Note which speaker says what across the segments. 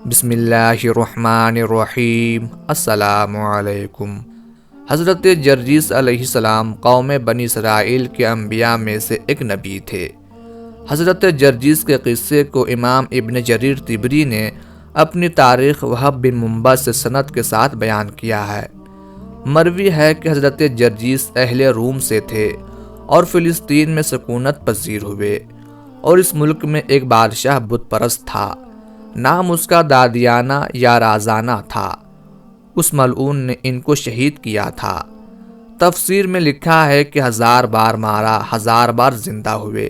Speaker 1: بسم اللہ الرحمن الرحیم۔ السلام علیکم۔ حضرت جرجیس علیہ السلام قوم بنی اسرائیل کے انبیاء میں سے ایک نبی تھے۔ حضرت جرجیس کے قصے کو امام ابن جریر طبری نے اپنی تاریخ وہب بن منبع سے سند کے ساتھ بیان کیا ہے۔ مروی ہے کہ حضرت جرجیس اہل روم سے تھے اور فلسطین میں سکونت پذیر ہوئے، اور اس ملک میں ایک بادشاہ بت پرست تھا، نام اس کا دادیانہ یا رازانہ تھا۔ اس ملعون نے ان کو شہید کیا تھا۔ تفسیر میں لکھا ہے کہ 1000 بار مارا، 1000 بار زندہ ہوئے۔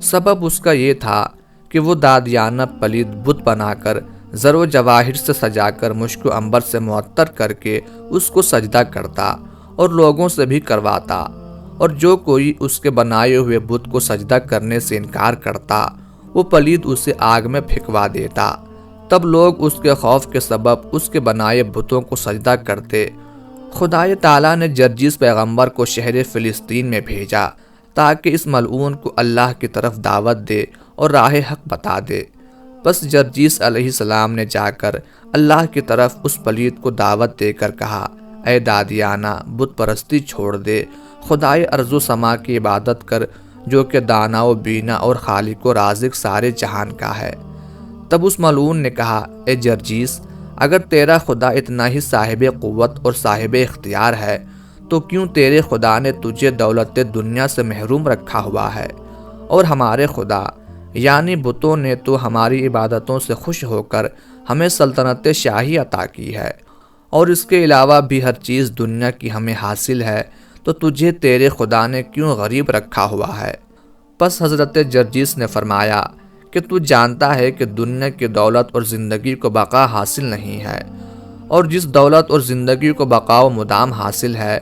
Speaker 1: سبب اس کا یہ تھا کہ وہ دادیانہ پلید بت بنا کر زر و جواہر سے سجا کر مشک و عنبر سے معطر کر کے اس کو سجدہ کرتا اور لوگوں سے بھی کرواتا، اور جو کوئی اس کے بنائے ہوئے بت کو سجدہ کرنے سے انکار کرتا وہ پلید اسے آگ میں پھینکوا دیتا۔ تب لوگ اس کے خوف کے سبب اس کے بنائے بتوں کو سجدہ کرتے۔ خدائے تعالیٰ نے جرجیس پیغمبر کو شہر فلسطین میں بھیجا تاکہ اس ملعون کو اللہ کی طرف دعوت دے اور راہ حق بتا دے۔ پس جرجیس علیہ السلام نے جا کر اللہ کی طرف اس پلید کو دعوت دے کر کہا، اے دادیانہ، بت پرستی چھوڑ دے، خدائے ارض و سما کی عبادت کر جو کہ دانا و بینا اور خالق و رازق سارے جہان کا ہے۔ تب اس ملعون نے کہا، اے جرجیس، اگر تیرا خدا اتنا ہی صاحب قوت اور صاحب اختیار ہے تو کیوں تیرے خدا نے تجھے دولت دنیا سے محروم رکھا ہوا ہے؟ اور ہمارے خدا یعنی بتوں نے تو ہماری عبادتوں سے خوش ہو کر ہمیں سلطنت شاہی عطا کی ہے، اور اس کے علاوہ بھی ہر چیز دنیا کی ہمیں حاصل ہے، تو تجھے تیرے خدا نے کیوں غریب رکھا ہوا ہے؟ پس حضرت جرجیس نے فرمایا کہ تو جانتا ہے کہ دنیا کی دولت اور زندگی کو بقا حاصل نہیں ہے، اور جس دولت اور زندگی کو بقا و مدام حاصل ہے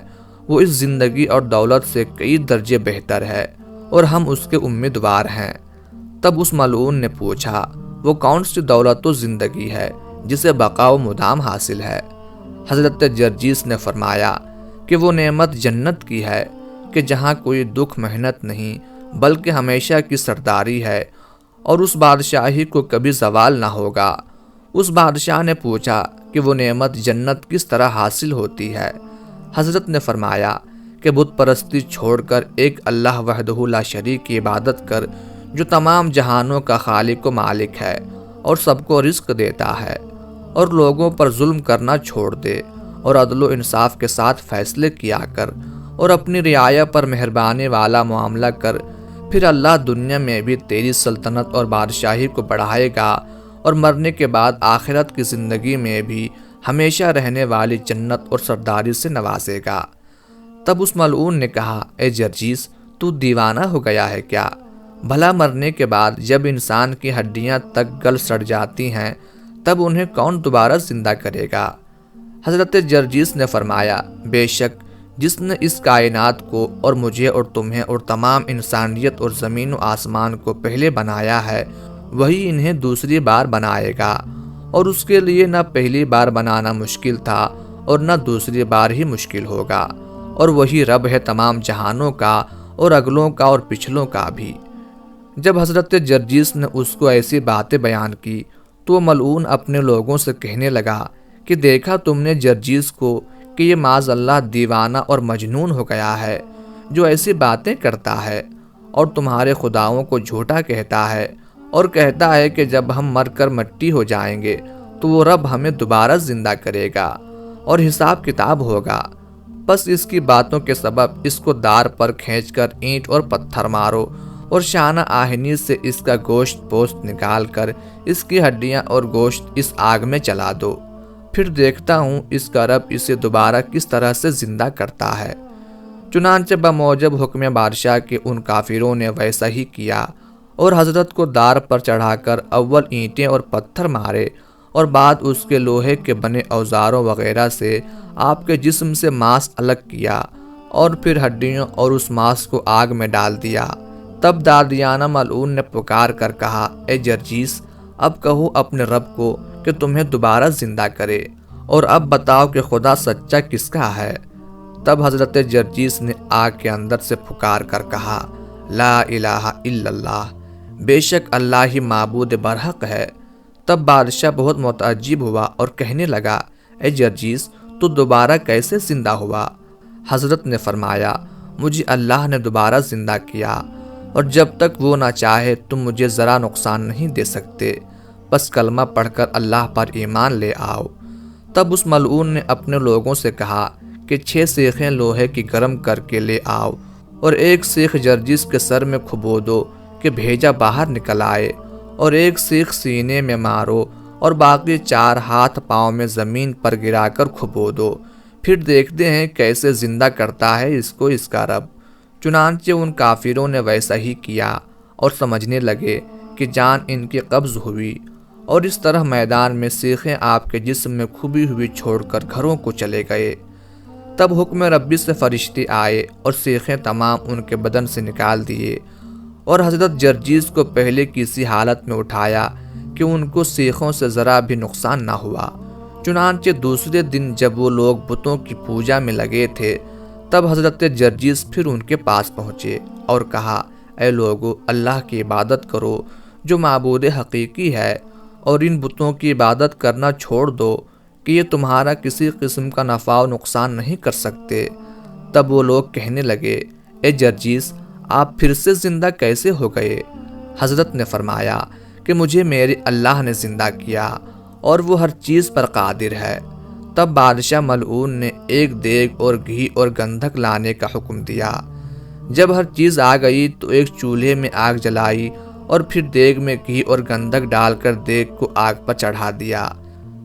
Speaker 1: وہ اس زندگی اور دولت سے کئی درجے بہتر ہے، اور ہم اس کے امیدوار ہیں۔ تب اس ملعون نے پوچھا، وہ کون سی دولت و زندگی ہے جسے بقا و مدام حاصل ہے؟ حضرت جرجیس نے فرمایا کہ وہ نعمت جنت کی ہے کہ جہاں کوئی دکھ محنت نہیں بلکہ ہمیشہ کی سرداری ہے، اور اس بادشاہی کو کبھی زوال نہ ہوگا۔ اس بادشاہ نے پوچھا کہ وہ نعمت جنت کس طرح حاصل ہوتی ہے؟ حضرت نے فرمایا کہ بت پرستی چھوڑ کر ایک اللہ وحدہ لا شریک کی عبادت کر جو تمام جہانوں کا خالق و مالک ہے اور سب کو رزق دیتا ہے، اور لوگوں پر ظلم کرنا چھوڑ دے اور عدل و انصاف کے ساتھ فیصلے کیا کر اور اپنی رعایا پر مہربانی والا معاملہ کر، پھر اللہ دنیا میں بھی تیری سلطنت اور بادشاہی کو بڑھائے گا، اور مرنے کے بعد آخرت کی زندگی میں بھی ہمیشہ رہنے والی جنت اور سرداری سے نوازے گا۔ تب اس ملعون نے کہا، اے جرجیس، تو دیوانہ ہو گیا ہے کیا؟ بھلا مرنے کے بعد جب انسان کی ہڈیاں تک گل سڑ جاتی ہیں تب انہیں کون دوبارہ زندہ کرے گا؟ حضرت جرجیس نے فرمایا، بے شک جس نے اس کائنات کو اور مجھے اور تمہیں اور تمام انسانیت اور زمین و آسمان کو پہلے بنایا ہے وہی انہیں دوسری بار بنائے گا، اور اس کے لیے نہ پہلی بار بنانا مشکل تھا اور نہ دوسری بار ہی مشکل ہوگا، اور وہی رب ہے تمام جہانوں کا اور اگلوں کا اور پچھلوں کا بھی۔ جب حضرت جرجیس نے اس کو ایسی باتیں بیان کی تو ملعون اپنے لوگوں سے کہنے لگا کہ دیکھا تم نے جرجیس کو کہ یہ معاذ اللہ دیوانہ اور مجنون ہو گیا ہے جو ایسی باتیں کرتا ہے اور تمہارے خداؤں کو جھوٹا کہتا ہے، اور کہتا ہے کہ جب ہم مر کر مٹی ہو جائیں گے تو وہ رب ہمیں دوبارہ زندہ کرے گا اور حساب کتاب ہوگا۔ بس اس کی باتوں کے سبب اس کو دار پر کھینچ کر اینٹ اور پتھر مارو، اور شانہ آہنی سے اس کا گوشت پوست نکال کر اس کی ہڈیاں اور گوشت اس آگ میں چلا دو، پھر دیکھتا ہوں اس کا رب اسے دوبارہ کس طرح سے زندہ کرتا ہے۔ چنانچہ بموجب حکم بادشاہ کے ان کافروں نے ویسا ہی کیا، اور حضرت کو دار پر چڑھا کر اول اینٹیں اور پتھر مارے، اور بعد اس کے لوہے کے بنے اوزاروں وغیرہ سے آپ کے جسم سے ماس الگ کیا، اور پھر ہڈیوں اور اس ماس کو آگ میں ڈال دیا۔ تب دادیانہ ملعون نے پکار کر کہا، اے جرجیس، اب کہو اپنے رب کو کہ تمہیں دوبارہ زندہ کرے، اور اب بتاؤ کہ خدا سچا کس کا ہے؟ تب حضرت جرجیس نے آگ کے اندر سے پکار کر کہا، لا الہ الا اللہ، بے شک اللہ ہی معبود برحق ہے۔ تب بادشاہ بہت متعجب ہوا اور کہنے لگا، اے جرجیس، تو دوبارہ کیسے زندہ ہوا؟ حضرت نے فرمایا، مجھے اللہ نے دوبارہ زندہ کیا، اور جب تک وہ نہ چاہے تم مجھے ذرا نقصان نہیں دے سکتے، بس کلمہ پڑھ کر اللہ پر ایمان لے آؤ۔ تب اس ملعون نے اپنے لوگوں سے کہا کہ 6 سیخیں لوہے کی گرم کر کے لے آؤ، اور ایک سیخ جرجیس کے سر میں کھبو دو کہ بھیجا باہر نکل آئے، اور ایک سیخ سینے میں مارو، اور باقی 4 ہاتھ پاؤں میں زمین پر گرا کر کھبو دو، پھر دیکھتے ہیں کیسے زندہ کرتا ہے اس کو اس کا رب۔ چنانچہ ان کافروں نے ویسا ہی کیا، اور سمجھنے لگے کہ جان ان کی قبض ہوئی، اور اس طرح میدان میں سیخیں آپ کے جسم میں کھبی ہوئی چھوڑ کر گھروں کو چلے گئے۔ تب حکم ربی سے فرشتے آئے اور سیخیں تمام ان کے بدن سے نکال دیے، اور حضرت جرجیس کو پہلے کی سی حالت میں اٹھایا کہ ان کو سیخوں سے ذرا بھی نقصان نہ ہوا۔ چنانچہ دوسرے دن جب وہ لوگ بتوں کی پوجا میں لگے تھے، تب حضرت جرجیس پھر ان کے پاس پہنچے اور کہا، اے لوگو، اللہ کی عبادت کرو جو معبود حقیقی ہے، اور ان بتوں کی عبادت کرنا چھوڑ دو کہ یہ تمہارا کسی قسم کا نفع و نقصان نہیں کر سکتے۔ تب وہ لوگ کہنے لگے، اے جرجیس، آپ پھر سے زندہ کیسے ہو گئے؟ حضرت نے فرمایا کہ مجھے میرے اللہ نے زندہ کیا، اور وہ ہر چیز پر قادر ہے۔ تب بادشاہ ملعون نے ایک دیگ اور گھی اور گندھک لانے کا حکم دیا۔ جب ہر چیز آ گئی تو ایک چولہے میں آگ جلائی، اور پھر دیگ میں گھی اور گندھک ڈال کر دیگ کو آگ پر چڑھا دیا۔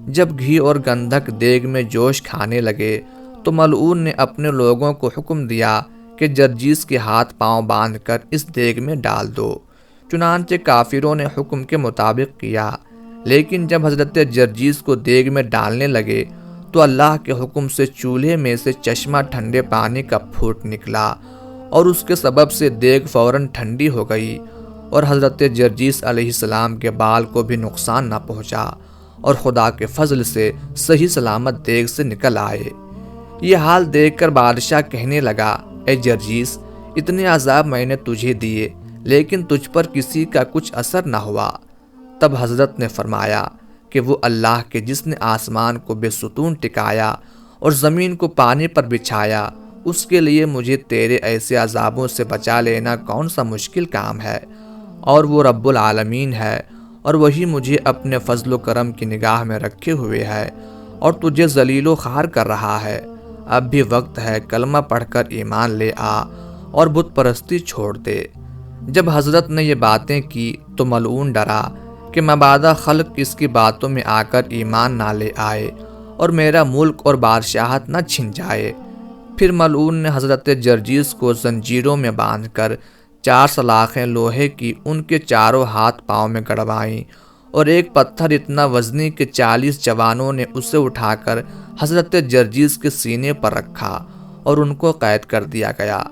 Speaker 1: جب گھی اور گندھک دیگ میں جوش کھانے لگے تو ملعون نے اپنے لوگوں کو حکم دیا کہ جرجیس کے ہاتھ پاؤں باندھ کر اس دیگ میں ڈال دو۔ چنانچہ کافروں نے حکم کے مطابق کیا، لیکن جب حضرت جرجیس کو دیگ میں ڈالنے لگے تو اللہ کے حکم سے چولہے میں سے چشمہ ٹھنڈے پانی کا پھوٹ نکلا، اور اس کے سبب سے دیگ فوراً ٹھنڈی ہو گئی، اور حضرت جرجیس علیہ السلام کے بال کو بھی نقصان نہ پہنچا، اور خدا کے فضل سے صحیح سلامت دیگ سے نکل آئے۔ یہ حال دیکھ کر بادشاہ کہنے لگا، اے جرجیس، اتنے عذاب میں نے تجھے دیے، لیکن تجھ پر کسی کا کچھ اثر نہ ہوا۔ تب حضرت نے فرمایا کہ وہ اللہ کے جس نے آسمان کو بے ستون ٹکایا اور زمین کو پانی پر بچھایا، اس کے لیے مجھے تیرے ایسے عذابوں سے بچا لینا کون سا مشکل کام ہے، اور وہ رب العالمین ہے، اور وہی مجھے اپنے فضل و کرم کی نگاہ میں رکھے ہوئے ہے، اور تجھے ذلیل و خوار کر رہا ہے۔ اب بھی وقت ہے، کلمہ پڑھ کر ایمان لے آ اور بت پرستی چھوڑ دے۔ جب حضرت نے یہ باتیں کی تو ملعون ڈرا کہ مبادا خلق اس کی باتوں میں آ کر ایمان نہ لے آئے، اور میرا ملک اور بادشاہت نہ چھن جائے۔ پھر ملعون نے حضرت جرجیس کو زنجیروں میں باندھ کر 4 سلاخیں لوہے کی ان کے چاروں ہاتھ پاؤں میں گڑوائیں، اور ایک پتھر اتنا وزنی کہ 40 جوانوں نے اسے اٹھا کر حضرت جرجیس کے سینے پر رکھا، اور ان کو قید کر دیا گیا۔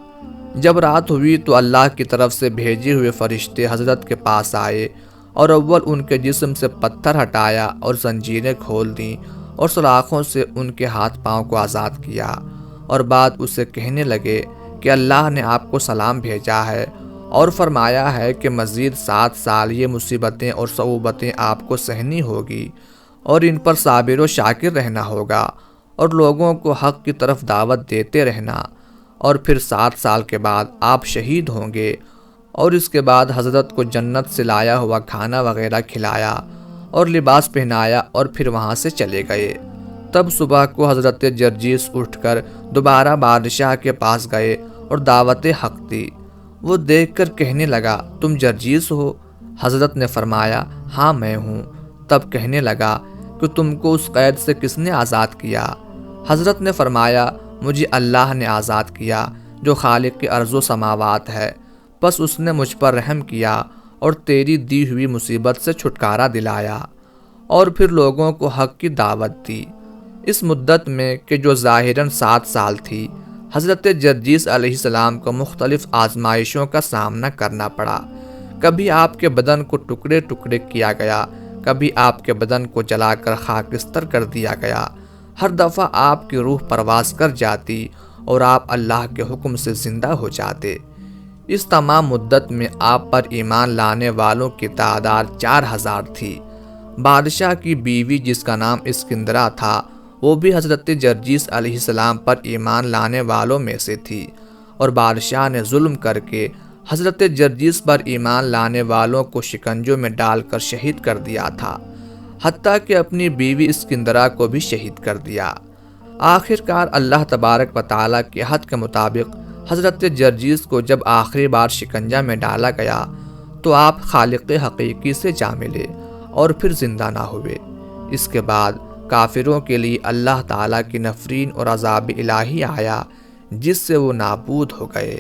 Speaker 1: جب رات ہوئی تو اللہ کی طرف سے بھیجے ہوئے فرشتے حضرت کے پاس آئے، اور اول ان کے جسم سے پتھر ہٹایا اور زنجیریں کھول دیں، اور سلاخوں سے ان کے ہاتھ پاؤں کو آزاد کیا، اور بعد اسے کہنے لگے کہ اللہ نے آپ کو سلام بھیجا ہے، اور فرمایا ہے کہ مزید 7 سال یہ مصیبتیں اور صعوبتیں آپ کو سہنی ہوگی، اور ان پر صابر و شاکر رہنا ہوگا، اور لوگوں کو حق کی طرف دعوت دیتے رہنا، اور پھر 7 سال کے بعد آپ شہید ہوں گے۔ اور اس کے بعد حضرت کو جنت سے لایا ہوا کھانا وغیرہ کھلایا اور لباس پہنایا، اور پھر وہاں سے چلے گئے۔ تب صبح کو حضرت جرجیس اٹھ کر دوبارہ بادشاہ کے پاس گئے اور دعوت حق دی۔ وہ دیکھ کر کہنے لگا، تم جرجیس ہو؟ حضرت نے فرمایا، ہاں میں ہوں۔ تب کہنے لگا کہ تم کو اس قید سے کس نے آزاد کیا؟ حضرت نے فرمایا، مجھے اللہ نے آزاد کیا جو خالق ارض و سماوات ہے، بس اس نے مجھ پر رحم کیا اور تیری دی ہوئی مصیبت سے چھٹکارا دلایا، اور پھر لوگوں کو حق کی دعوت دی۔ اس مدت میں کہ جو ظاہراً 7 سال تھی، حضرت جرجیس علیہ السلام کو مختلف آزمائشوں کا سامنا کرنا پڑا۔ کبھی آپ کے بدن کو ٹکڑے ٹکڑے کیا گیا، کبھی آپ کے بدن کو جلا کر خاکستر کر دیا گیا۔ ہر دفعہ آپ کی روح پرواز کر جاتی اور آپ اللہ کے حکم سے زندہ ہو جاتے۔ اس تمام مدت میں آپ پر ایمان لانے والوں کی تعداد 4000 تھی۔ بادشاہ کی بیوی جس کا نام اسکندرہ تھا وہ بھی حضرت جرجیس علیہ السلام پر ایمان لانے والوں میں سے تھی، اور بادشاہ نے ظلم کر کے حضرت جرجیس پر ایمان لانے والوں کو شکنجوں میں ڈال کر شہید کر دیا تھا، حتیٰ کہ اپنی بیوی اسکندرہ کو بھی شہید کر دیا۔ آخر کار اللہ تبارک و تعالیٰ کے عہد کے مطابق حضرت جرجیس کو جب آخری بار شکنجہ میں ڈالا گیا تو آپ خالق حقیقی سے جا ملے اور پھر زندہ نہ ہوئے۔ اس کے بعد کافروں کے لیے اللہ تعالیٰ کی نفرین اور عذاب الہی آیا جس سے وہ نابود ہو گئے۔